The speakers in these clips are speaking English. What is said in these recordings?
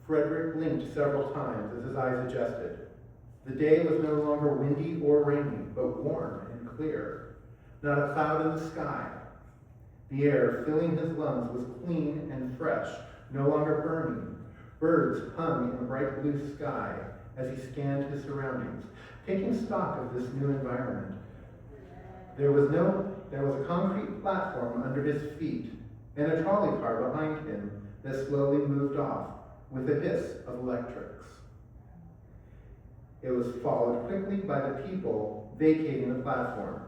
Fredrick blinked several times as his eyes adjusted. The day was no longer windy or rainy, but warm and clear. Not a cloud in the sky. The air filling his lungs was clean and fresh, no longer burning. Birds hung in a bright blue sky as he scanned his surroundings, taking stock of this new environment. There was a concrete platform under his feet and a trolley car behind him that slowly moved off with a hiss of electrics. It was followed quickly by the people vacating the platform,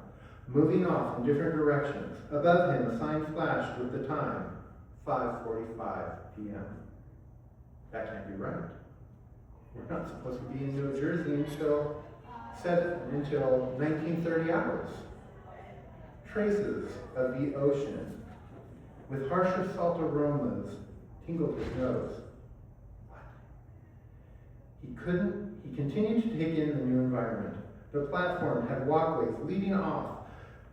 moving off in different directions. Above him, a sign flashed with the time, 5:45 p.m. That can't be right. We're not supposed to be in New Jersey until 1930 hours. Traces of the ocean, with harsher salt aromas, tingled his nose. What? He continued to take in the new environment. The platform had walkways leading off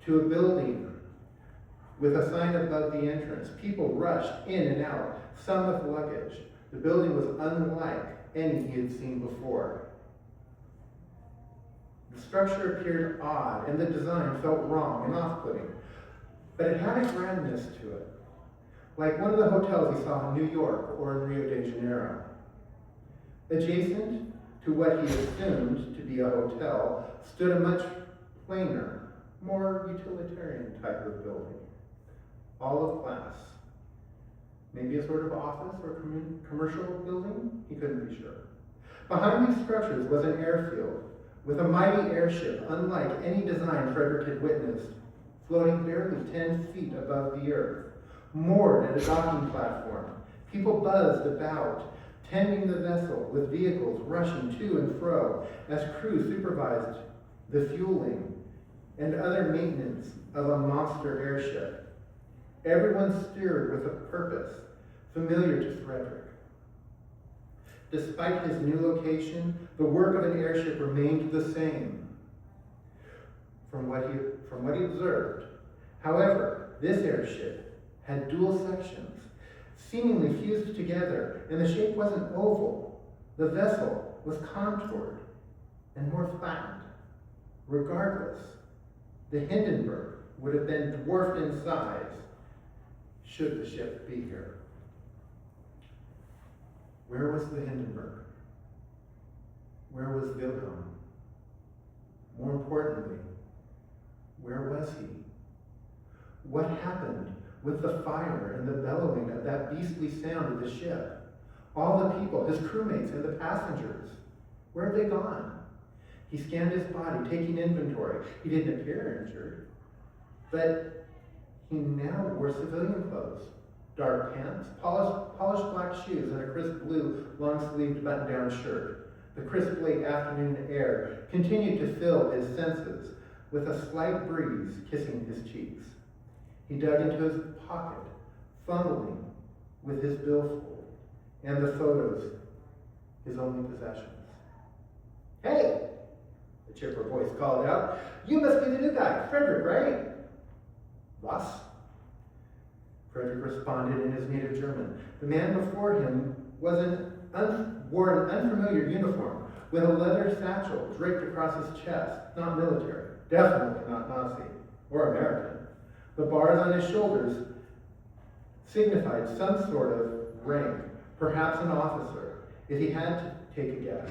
to a building with a sign above the entrance. People rushed in and out, some with luggage. The building was unlike any he had seen before. The structure appeared odd, and the design felt wrong and off-putting, but it had a grandness to it, like one of the hotels he saw in New York or in Rio de Janeiro. Adjacent to what he assumed to be a hotel stood a much plainer, more utilitarian type of building, all of glass. Maybe a sort of office or commercial building? He couldn't be sure. Behind these structures was an airfield with a mighty airship unlike any design Fredrick had witnessed, floating barely 10 feet above the earth, moored at a docking platform. People buzzed about, tending the vessel, with vehicles rushing to and fro as crew supervised the fueling and other maintenance of a monster airship. Everyone steered with a purpose familiar to Fredrick. Despite his new location, the work of an airship remained the same from what he observed. However, this airship had dual sections, seemingly fused together, and the shape wasn't oval. The vessel was contoured and more flattened. Regardless, the Hindenburg would have been dwarfed in size should the ship be here. Where was the Hindenburg? Where was Wilhelm? More importantly, where was he? What happened with the fire and the bellowing of that beastly sound of the ship? All the people, his crewmates and the passengers, where have they gone? He scanned his body, taking inventory. He didn't appear injured, but he now wore civilian clothes. Dark pants, polished black shoes, and a crisp blue long-sleeved button-down shirt. The crisp late afternoon air continued to fill his senses, with a slight breeze kissing his cheeks. He dug into his pocket, fumbling with his billfold and the photos, his only possessions. "Hey!" the chipper voice called out. "You must be the new guy, Fredrick, right?" "Was?" Fredrick responded in his native German. The man before him wore an unfamiliar uniform with a leather satchel draped across his chest. Not military, definitely not Nazi or American. The bars on his shoulders signified some sort of rank, perhaps an officer, if he had to take a guess.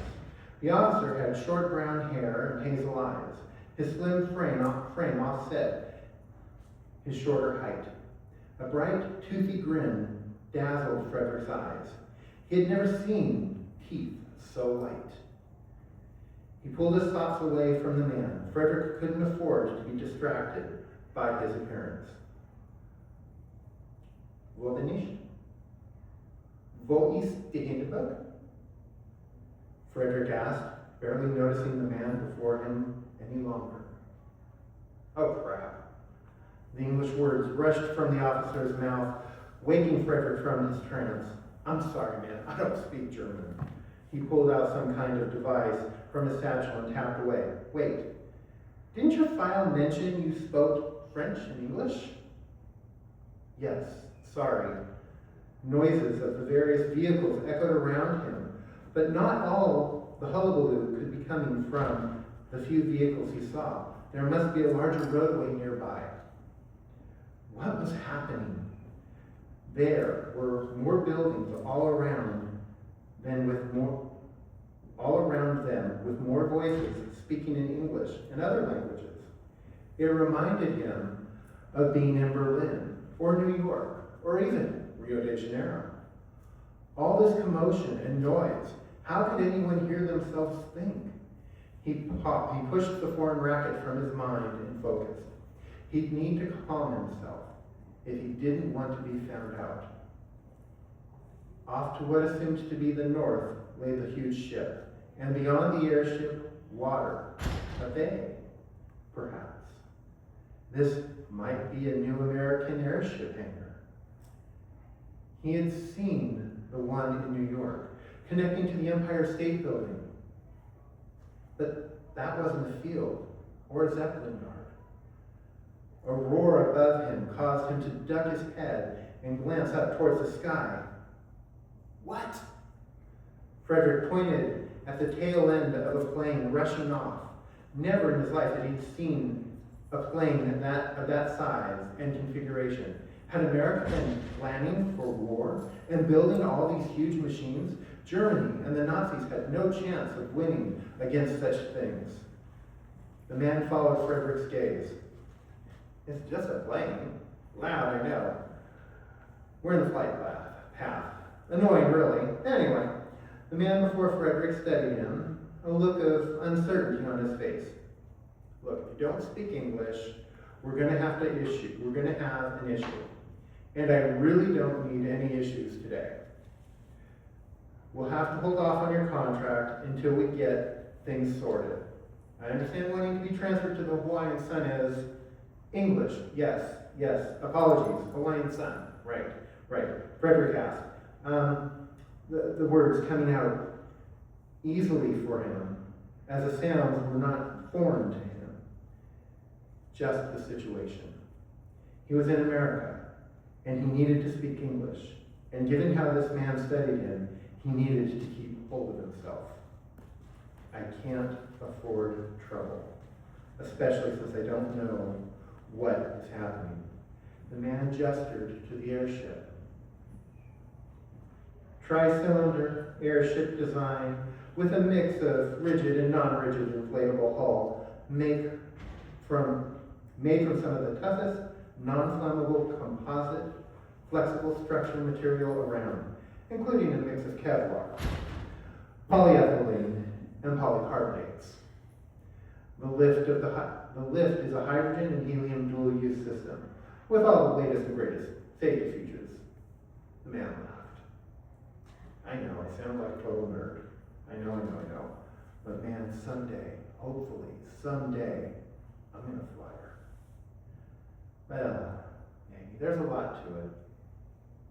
The officer had short brown hair and hazel eyes. His slim frame offset his shorter height. A bright, toothy grin dazzled Fredrick's eyes. He had never seen teeth so light. He pulled his thoughts away from the man. Fredrick couldn't afford to be distracted by his appearance. "Wo bin ich? Wo ist die Hindenburg?" Fredrick asked, barely noticing the man before him any longer. "Oh, crap." The English words rushed from the officer's mouth, waking Fredrick from his trance. "I'm sorry, man, I don't speak German." He pulled out some kind of device from his satchel and tapped away. "Wait, didn't your file mention you spoke French and English?" "Yes, sorry. Noises of the various vehicles echoed around him, but not all the hullabaloo could be coming from the few vehicles he saw. There must be a larger roadway nearby. What was happening? There were more buildings all around them with more voices speaking in English and other languages. It reminded him of being in Berlin or New York or even Rio de Janeiro. All this commotion and noise, how could anyone hear themselves think? He pushed the foreign racket from his mind and focused. He'd need to calm himself if he didn't want to be found out. Off to what assumed to be the north lay the huge ship, and beyond the airship, water, a bay, perhaps. This might be a new American airship hangar. He had seen the one in New York, connecting to the Empire State Building. But that wasn't a field or a Zeppelin yard. A roar above him caused him to duck his head and glance up towards the sky. What? Fredrick pointed at the tail end of a plane rushing off. Never in his life had he seen a plane of that size and configuration. Had America been planning for war and building all these huge machines? Germany and the Nazis had no chance of winning against such things. The man followed Fredrick's gaze. It's just a plane. Loud, I know. We're in the flight path. Annoying, really. Anyway, the man before Fredrick studied him, a look of uncertainty on his face. Look, if you don't speak English, we're going to have an issue. And I really don't need any issues today. We'll have to hold off on your contract until we get things sorted. I understand wanting to be transferred to the Hawaiian Sun is English. Yes. Apologies. Hawaiian Sun. Right. Fredrick asked. The words coming out easily for him, as the sounds were not foreign to him. Just the situation. He was in America, and he needed to speak English. And given how this man studied him, he needed to keep hold of himself. I can't afford trouble, especially since I don't know what is happening. The man gestured to the airship. Tri-cylinder airship design with a mix of rigid and non-rigid inflatable hull made from some of the toughest non-flammable composite flexible structure material around, including a mix of Kevlar, polyethylene, and polycarbonates. The lift is a hydrogen and helium dual-use system with all the latest and greatest safety features. The man laughed. I know, I sound like a total nerd. I know. But man, someday, hopefully, someday, I'm gonna fly her. Well, maybe. There's a lot to it.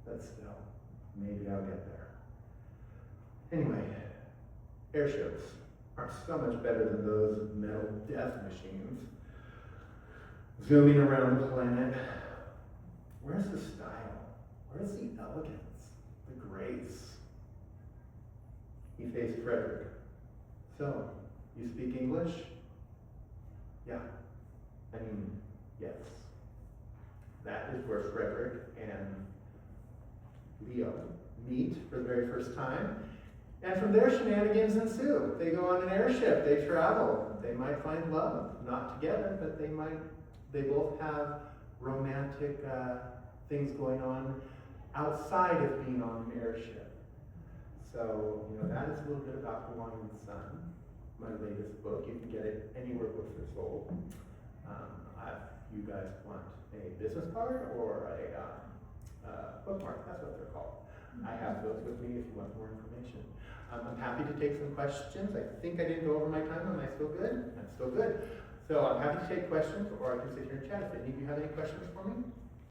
But still, maybe I'll get there. Anyway, airships are so much better than those metal death machines. Zooming around the planet. Where's the style? Where's the elegance? The grace? He faced Fredrick. So, you speak English? Yeah. Yes. That is where Fredrick and Leo meet for the very first time. And from there, shenanigans ensue. They go on an airship, they travel. They might find love. Not together, but they both have romantic things going on outside of being on an airship. So, that is a little bit about Hawaiian Sun, my latest book. You can get it anywhere books are sold. If you guys want a business card or a bookmark, that's what they're called. I have those with me if you want more information. I'm happy to take some questions. I think I didn't go over my time. Am I still good? I'm still good. So I'm happy to take questions, or I can sit here and chat. If any of you have any questions for me?